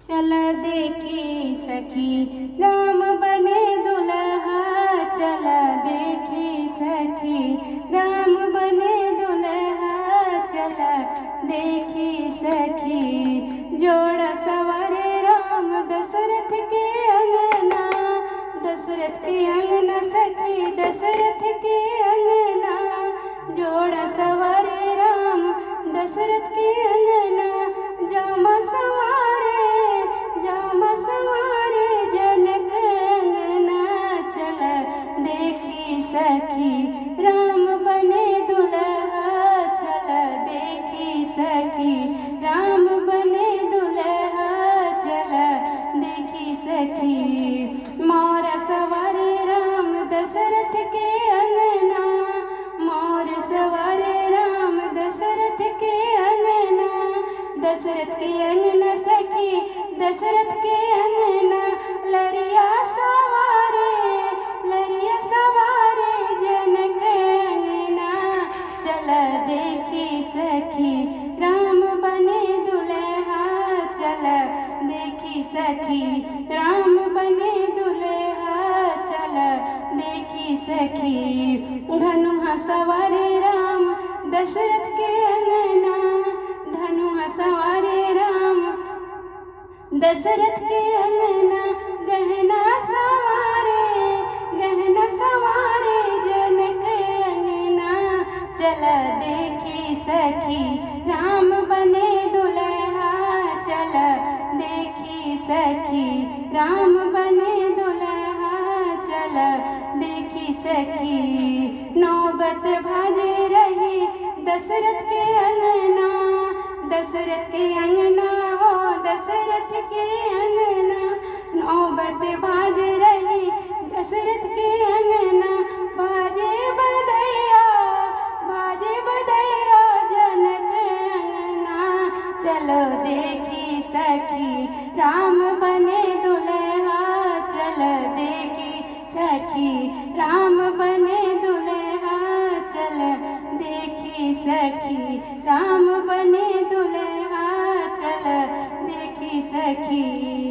चल देखी सखी राम बने दुल्हा, चल देखी सखी राम बने दुल्हा, चल देखी सखी। जोड़ा सवारे राम दशरथ के अंगना, दशरथ के अंगना सखी दशरथ के अंगना। जोड़ा सवारे राम दशरथ के अंगना, जामा सवारे जनक अंगना। चल देखी सखी राम बने दुल्हा, चल देखी सखी राम बने दुल्हा, चल देखी सखी। मोर सवारे राम दशरथ के अंगना, मोर सवारे राम दशरथ के अंगना। दशरथ के अंगना सखी दशरथ के अंगना, लरिया सवारे जनक अंगना। चल देखी सखी राम बने दुल्हा, चल देखी सखी राम बने दुल्हा, चल देखी सखी। धनुहा सवारे राम दशरथ के अंगना, धनुहा सवारे राम दशरथ के अंगना। गहना सवारे जनक अंगना। चल देखी सखी राम बने दुल्हा, चल देखी सखी राम बने दुल्हा, चल देखी सखी। नौबत भाजे रही दशरथ के अंगना, दशरथ के अंगना हो दशरथ के अंगना। नौबत भाज रही दशरथ के अंगना, बाजे बधैया जनक अंगना। चलो देखी सखी राम बने दुल्हा, चल देखी सखी राम बने दुल्हा, चल देखी सखी राम बने दुल्हा, चल देखी सखी।